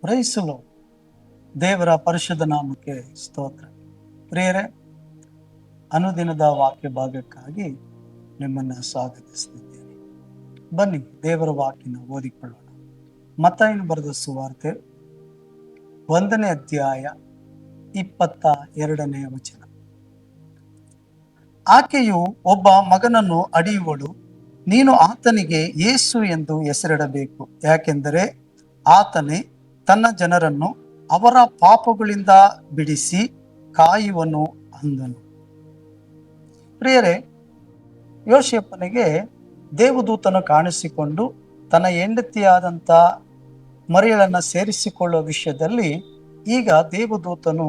ಪ್ರೈಸಲು ದೇವರ ಪರಿಶುದ್ಧ ನಾಮಕ್ಕೆ ಸ್ತೋತ್ರ. ಪ್ರಿಯರೇ, ಅನುದಿನದ ವಾಕ್ಯ ಭಾಗಕ್ಕಾಗಿ ನಿಮ್ಮನ್ನು ಸ್ವಾಗತಿಸುತ್ತಿದ್ದೇನೆ. ಬನ್ನಿ ದೇವರ ವಾಕ್ಯನ ಓದಿಕೊಳ್ಳೋಣ. ಮತ್ತಾಯನು ಬರೆದ ಸುವಾರ್ತೆ 1ನೇ ಅಧ್ಯಾಯ 22ನೇ ವಚನ. ಆಕೆಯು ಒಬ್ಬ ಮಗನನ್ನು ಅಡಿಯುವಳು, ನೀನು ಆತನಿಗೆ ಯೇಸು ಎಂದು ಹೆಸರಿಡಬೇಕು, ಯಾಕೆಂದರೆ ಆತನೇ ತನ್ನ ಜನರನ್ನು ಅವರ ಪಾಪಗಳಿಂದ ಬಿಡಿಸಿ ಕಾಯುವನು ಅಂದನು. ಪ್ರಿಯರೇ, ಯೋಸೇಫನಿಗೆ ದೇವದೂತನು ಕಾಣಿಸಿಕೊಂಡು ತನ್ನ ಹೆಂಡತಿಯಾದಂಥ ಮರಿಯಳನ್ನು ಸೇರಿಸಿಕೊಳ್ಳುವ ವಿಷಯದಲ್ಲಿ ಈಗ ದೇವದೂತನು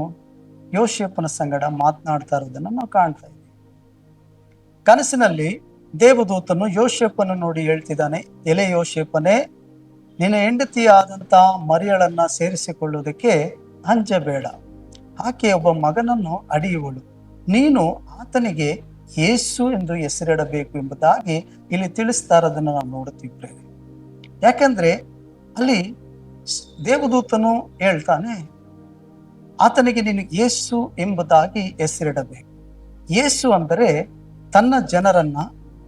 ಯೋಸೇಫನ ಸಂಗಡ ಮಾತನಾಡ್ತಾ ಇರೋದನ್ನು ನಾವು ಕಾಣ್ತಾ ಇದ್ದೀವಿ. ಕನಸಿನಲ್ಲಿ ದೇವದೂತನು ಯೋಸೇಫನ ನೋಡಿ ಹೇಳ್ತಿದ್ದಾನೆ, ಎಲೆ ಯೋಸೇಫನೇ, ನಿನ್ನ ಹೆಂಡತಿಯಾದಂಥ ಮರಿಯಳನ್ನ ಸೇರಿಸಿಕೊಳ್ಳುವುದಕ್ಕೆ ಅಂಜಬೇಡ, ಆಕೆ ಒಬ್ಬ ಮಗನನ್ನು ಅಡಿಯುವಳು, ನೀನು ಆತನಿಗೆ ಯೇಸು ಎಂದು ಹೆಸರಿಡಬೇಕು ಎಂಬುದಾಗಿ ಇಲ್ಲಿ ತಿಳಿಸ್ತಾ ಇರೋದನ್ನು ನಾವು ನೋಡುತ್ತೀವಿ. ಯಾಕೆಂದ್ರೆ ಅಲ್ಲಿ ದೇವದೂತನು ಹೇಳ್ತಾನೆ, ಆತನಿಗೆ ನೀನು ಯೇಸು ಎಂಬುದಾಗಿ ಹೆಸರಿಡಬೇಕು. ಯೇಸು ಅಂದರೆ ತನ್ನ ಜನರನ್ನ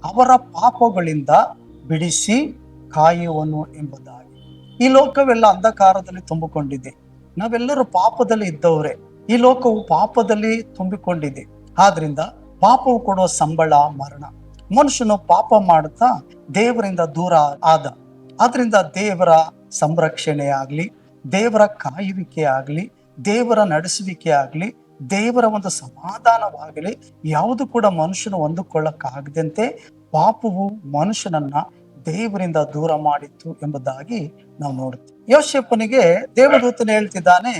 ಅವರ ಪಾಪಗಳಿಂದ ಬಿಡಿಸಿ ಕಾಯುವನು ಎಂಬುದಾಗಿ. ಈ ಲೋಕವೆಲ್ಲ ಅಂಧಕಾರದಲ್ಲಿ ತುಂಬಿಕೊಂಡಿದೆ, ನಾವೆಲ್ಲರೂ ಪಾಪದಲ್ಲಿ ಇದ್ದವರೇ, ಈ ಲೋಕವು ಪಾಪದಲ್ಲಿ ತುಂಬಿಕೊಂಡಿದೆ. ಆದ್ರಿಂದ ಪಾಪವು ಕೊಡುವ ಸಂಬಳ ಮರಣ. ಮನುಷ್ಯನು ಪಾಪ ಮಾಡುತ್ತಾ ದೇವರಿಂದ ದೂರ ಆದ. ಆದ್ರಿಂದ ದೇವರ ಸಂರಕ್ಷಣೆ ಆಗ್ಲಿ, ದೇವರ ಕಾಯುವಿಕೆ ಆಗ್ಲಿ, ದೇವರ ನಡೆಸುವಿಕೆ ಆಗ್ಲಿ, ದೇವರ ಒಂದು ಸಮಾಧಾನವಾಗಲಿ ಯಾವುದು ಕೂಡ ಮನುಷ್ಯನು ಹೊಂದಿಕೊಳ್ಳಕ್ಕಾಗದಂತೆ ಪಾಪವು ಮನುಷ್ಯನನ್ನ ದೇವರಿಂದ ದೂರ ಮಾಡಿತ್ತು ಎಂಬುದಾಗಿ ನಾವು ನೋಡುತ್ತೀವಿ. ಯೋಸೇಫನಿಗೆ ದೇವದೂತನು ಹೇಳ್ತಿದ್ದಾನೆ,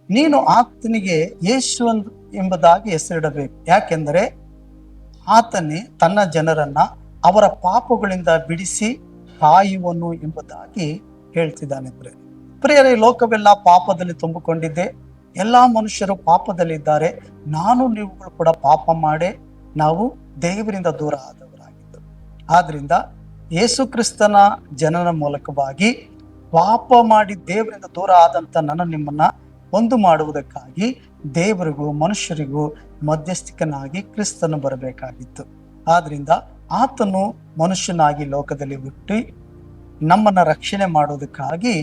ನೀನು ಆತನಿಗೆ ಯೇಸು ಎಂಬುದಾಗಿ ಹೆಸರಿಡಬೇಕು, ಯಾಕೆಂದರೆ ಆತನೇ ತನ್ನ ಜನರನ್ನ ಅವರ ಪಾಪಗಳಿಂದ ಬಿಡಿಸಿ ಕಾಯುವನು ಎಂಬುದಾಗಿ ಹೇಳ್ತಿದ್ದಾನೆ. ಪ್ರಿಯರೇ, ಲೋಕವೆಲ್ಲ ಪಾಪದಲ್ಲಿ ತುಂಬಿಕೊಂಡಿದ್ದೆ, ಎಲ್ಲಾ ಮನುಷ್ಯರು ಪಾಪದಲ್ಲಿದ್ದಾರೆ. ನಾನು ನೀವುಗಳು ಕೂಡ ಪಾಪ ಮಾಡೇ ನಾವು ದೇವರಿಂದ ದೂರ ಆದವರಾಗಿದ್ದು. ಆದ್ರಿಂದ ಯೇಸು ಕ್ರಿಸ್ತನ ಜನನ ಮೂಲಕವಾಗಿ ಪಾಪ ಮಾಡಿ ದೇವರಿಂದ ದೂರ ಆದಂತ ನಿಮ್ಮನ್ನ ಒಂದು ಮಾಡುವುದಕ್ಕಾಗಿ ದೇವರಿಗೂ ಮನುಷ್ಯರಿಗೂ ಮಧ್ಯಸ್ಥಿಕನಾಗಿ ಕ್ರಿಸ್ತನು ಬರಬೇಕಾಗಿತ್ತು. ಆದ್ರಿಂದ ಆತನು ಮನುಷ್ಯನಾಗಿ ಲೋಕದಲ್ಲಿ ಹುಟ್ಟಿ ನಮ್ಮನ್ನ ರಕ್ಷಣೆ ಮಾಡುವುದಕ್ಕಾಗಿ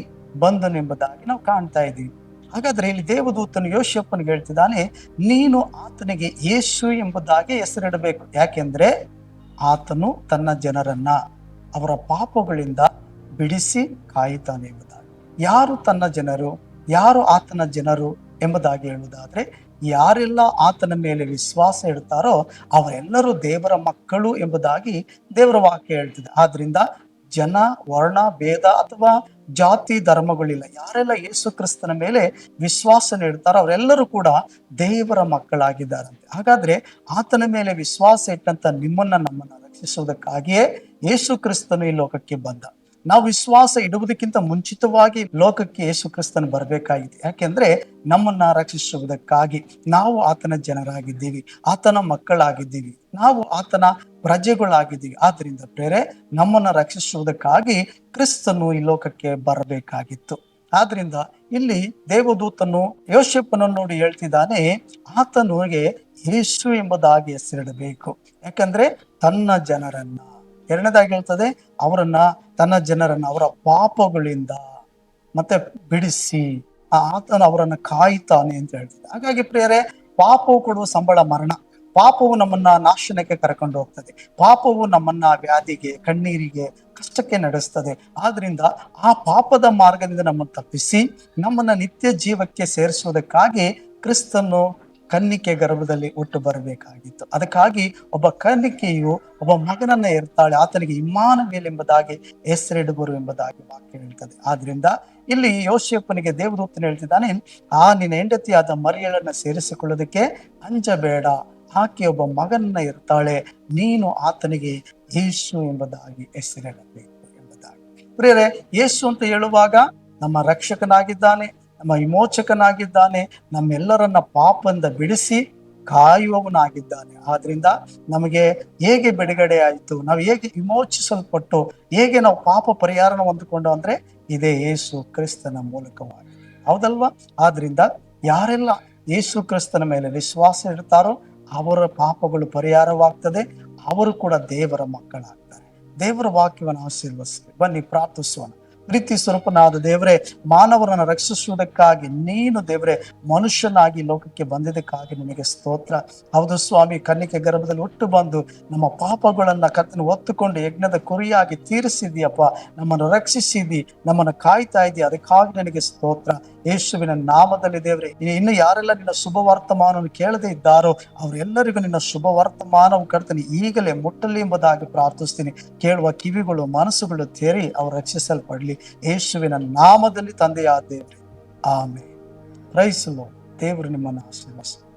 ಬಂದನೆಂಬುದಾಗಿ ನಾವು ಕಾಣ್ತಾ ಇದ್ದೀವಿ. ಹಾಗಾದ್ರೆ ಇಲ್ಲಿ ದೇವದೂತನು ಯೋಸೇಫನಿಗೆ ಹೇಳ್ತಿದ್ದಾನೆ, ನೀನು ಆತನಿಗೆ ಯೇಸು ಎಂಬುದಾಗಿ ಹೆಸರಿಡಬೇಕು, ಯಾಕೆಂದ್ರೆ ಆತನು ತನ್ನ ಜನರನ್ನ ಅವರ ಪಾಪಗಳಿಂದ ಬಿಡಿಸಿ ಕಾಯುತ್ತಾನೆ ಎಂಬುದಾಗಿ. ಯಾರು ತನ್ನ ಜನರು, ಯಾರು ಆತನ ಜನರು ಎಂಬುದಾಗಿ ಹೇಳುವುದಾದ್ರೆ, ಯಾರೆಲ್ಲ ಆತನ ಮೇಲೆ ವಿಶ್ವಾಸ ಇಡ್ತಾರೋ ಅವರೆಲ್ಲರೂ ದೇವರ ಮಕ್ಕಳು ಎಂಬುದಾಗಿ ದೇವರ ವಾಕ್ಯ ಹೇಳ್ತಿದೆ. ಆದ್ರಿಂದ ಜನ, ವರ್ಣ, ಭೇದ ಅಥವಾ ಜಾತಿ ಧರ್ಮಗಳಿಲ್ಲ. ಯಾರೆಲ್ಲ ಯೇಸು ಕ್ರಿಸ್ತನ ಮೇಲೆ ವಿಶ್ವಾಸ ನೀಡ್ತಾರೋ ಅವರೆಲ್ಲರೂ ಕೂಡ ದೇವರ ಮಕ್ಕಳಾಗಿದ್ದಾರಂತೆ. ಹಾಗಾದ್ರೆ ಆತನ ಮೇಲೆ ವಿಶ್ವಾಸ ಇಟ್ಟಂತ ನಮ್ಮನ್ನ ರಕ್ಷಿಸುವುದಕ್ಕಾಗಿಯೇ ಯೇಸು ಕ್ರಿಸ್ತನು ಈ ಲೋಕಕ್ಕೆ ಬಂದ. ನಾವು ವಿಶ್ವಾಸ ಇಡುವುದಕ್ಕಿಂತ ಮುಂಚಿತವಾಗಿ ಲೋಕಕ್ಕೆ ಯೇಸು ಕ್ರಿಸ್ತನು ಬರಬೇಕಾಗಿದೆ. ಯಾಕೆಂದ್ರೆ ನಮ್ಮನ್ನ ರಕ್ಷಿಸುವುದಕ್ಕಾಗಿ. ನಾವು ಆತನ ಜನರಾಗಿದ್ದೀವಿ, ಆತನ ಮಕ್ಕಳಾಗಿದ್ದೀವಿ, ನಾವು ಆತನ ಪ್ರಜೆಗಳಾಗಿದ್ದೀವಿ. ಆದ್ರಿಂದ ಬೇರೆ ನಮ್ಮನ್ನ ರಕ್ಷಿಸುವುದಕ್ಕಾಗಿ ಕ್ರಿಸ್ತನು ಈ ಲೋಕಕ್ಕೆ ಬರಬೇಕಾಗಿತ್ತು. ಆದ್ರಿಂದ ಇಲ್ಲಿ ದೇವದೂತನು ಯೋಸೇಫನನ್ನು ನೋಡಿ ಹೇಳ್ತಿದ್ದಾನೆ, ಆತನಿಗೆ ಯೇಸು ಎಂಬುದಾಗಿ ಹೆಸರಿಡಬೇಕು, ಯಾಕಂದ್ರೆ ತನ್ನ ಜನರನ್ನ, ಎರಡನೇದಾಗಿ ಹೇಳ್ತದೆ, ತನ್ನ ಜನರನ್ನ ಅವರ ಪಾಪಗಳಿಂದ ಮತ್ತೆ ಬಿಡಿಸಿ ಆತನ ಅವರನ್ನ ಕಾಯ್ತಾನೆ ಅಂತ ಹೇಳ್ತದೆ. ಹಾಗಾಗಿ ಪ್ರಿಯರೇ, ಪಾಪವು ಕೊಡುವ ಸಂಬಳ ಮರಣ. ಪಾಪವು ನಮ್ಮನ್ನ ನಾಶನಕ್ಕೆ ಕರ್ಕೊಂಡು ಹೋಗ್ತದೆ. ಪಾಪವು ನಮ್ಮನ್ನ ವ್ಯಾಧಿಗೆ, ಕಣ್ಣೀರಿಗೆ, ಕಷ್ಟಕ್ಕೆ ನಡೆಸ್ತದೆ. ಆದ್ರಿಂದ ಆ ಪಾಪದ ಮಾರ್ಗದಿಂದ ನಮ್ಮನ್ನು ತಪ್ಪಿಸಿ ನಮ್ಮನ್ನ ನಿತ್ಯ ಜೀವಕ್ಕೆ ಸೇರಿಸುವುದಕ್ಕಾಗಿ ಕ್ರಿಸ್ತನು ಕನ್ನಿಕೆ ಗರ್ಭದಲ್ಲಿ ಹುಟ್ಟು ಬರಬೇಕಾಗಿತ್ತು. ಅದಕ್ಕಾಗಿ ಒಬ್ಬ ಕನ್ನಿಕೆಯು ಒಬ್ಬ ಮಗನನ್ನ ಇರ್ತಾಳೆ, ಆತನಿಗೆ ಇಮ್ಮಾನುವೇಲ್ ಎಂಬುದಾಗಿ ಹೆಸರಿಡುವರು ಎಂಬುದಾಗಿ ವಾಕ್ಯ ಹೇಳ್ತದೆ. ಆದ್ರಿಂದ ಇಲ್ಲಿ ಯೋಸೇಫನಿಗೆ ದೇವದೂತನು ಹೇಳ್ತಿದ್ದಾನೆ, ನಿನ್ನ ಹೆಂಡತಿಯಾದ ಮರಿಯಳನ್ನ ಸೇರಿಸಿಕೊಳ್ಳೋದಕ್ಕೆ ಅಂಜಬೇಡ, ಆಕೆ ಒಬ್ಬ ಮಗನನ್ನ ಇರ್ತಾಳೆ, ನೀನು ಆತನಿಗೆ ಯೇಸು ಎಂಬುದಾಗಿ ಹೆಸರಿಡಬೇಕು ಎಂಬುದಾಗಿ. ಪ್ರಿಯರೇ, ಯೇಸು ಅಂತ ಹೇಳುವಾಗ ನಮ್ಮ ರಕ್ಷಕನಾಗಿದ್ದಾನೆ, ನಮ್ಮ ವಿಮೋಚಕನಾಗಿದ್ದಾನೆ, ನಮ್ಮೆಲ್ಲರನ್ನ ಪಾಪದಿಂದ ಬಿಡಿಸಿ ಕಾಯುವವನಾಗಿದ್ದಾನೆ. ಆದ್ರಿಂದ ನಮಗೆ ಹೇಗೆ ಬಿಡುಗಡೆ ಆಯಿತು, ನಾವು ಹೇಗೆ ವಿಮೋಚಿಸಲ್ಪಟ್ಟು ಹೇಗೆ ನಾವು ಪಾಪ ಪರಿಹಾರನ ಹೊಂದಿಕೊಂಡು ಅಂದ್ರೆ ಇದೇ ಯೇಸು ಕ್ರಿಸ್ತನ ಮೂಲಕವಾಗಿ. ಹೌದಲ್ವಾ? ಆದ್ರಿಂದ ಯಾರೆಲ್ಲ ಯೇಸು ಕ್ರಿಸ್ತನ ಮೇಲೆ ವಿಶ್ವಾಸ ಇಡ್ತಾರೋ ಅವರ ಪಾಪಗಳು ಪರಿಹಾರವಾಗ್ತದೆ, ಅವರು ಕೂಡ ದೇವರ ಮಕ್ಕಳಾಗ್ತಾರೆ. ದೇವರ ವಾಕ್ಯವನ್ನು ಆಶೀರ್ವದಿಸಲಿ. ಬನ್ನಿ ಪ್ರಾರ್ಥಿಸೋಣ. ಪ್ರೀತಿ ಸ್ವರೂಪನಾದ ದೇವರೇ, ಮಾನವರನ್ನು ರಕ್ಷಿಸುವುದಕ್ಕಾಗಿ ನೀನು ದೇವರೇ ಮನುಷ್ಯನಾಗಿ ಲೋಕಕ್ಕೆ ಬಂದಿದ್ದಕ್ಕಾಗಿ ನಿನಗೆ ಸ್ತೋತ್ರ. ಹೌದು ಸ್ವಾಮಿ, ಕನ್ನಿಕೆ ಗರ್ಭದಲ್ಲಿ ಹುಟ್ಟು ಬಂದು ನಮ್ಮ ಪಾಪಗಳನ್ನ ಕರ್ತನ ಹೊತ್ತುಕೊಂಡು ಯಜ್ಞದ ಕುರಿಯಾಗಿ ತೀರಿಸಿದೀಯಪ್ಪ. ನಮ್ಮನ್ನು ರಕ್ಷಿಸಿದಿ, ನಮ್ಮನ್ನು ಕಾಯ್ತಾ ಇದೀಯ, ಅದಕ್ಕಾಗಿ ನನಗೆ ಸ್ತೋತ್ರ. ಯೇಸುವಿನ ನಾಮದಲ್ಲಿ ದೇವರೇ, ಇನ್ನು ಯಾರೆಲ್ಲ ನಿನ್ನ ಶುಭ ವರ್ತಮಾನವನ್ನು ಕೇಳದೇ ಇದ್ದಾರೋ ಅವರೆಲ್ಲರಿಗೂ ನಿನ್ನ ಶುಭ ವರ್ತಮಾನವು ಕರ್ತನೆ ಈಗಲೇ ಮುಟ್ಟಲಿ ಎಂಬುದಾಗಿ ಪ್ರಾರ್ಥಿಸ್ತೀನಿ. ಕೇಳುವ ಕಿವಿಗಳು ಮನಸ್ಸುಗಳು ತೆರಿ ಅವರು ರಕ್ಷಿಸಲ್ಪಡಲಿ. ಯೇಸುವಿನ ನಾಮದಲ್ಲಿ ತಂದೆಯಾದ ದೇವರೇ, ಆಮೆನ್. Price the lord. ದೇವರು ನಿಮ್ಮನ್ನು ಆಶೀರ್ವದಿಸಲಿ.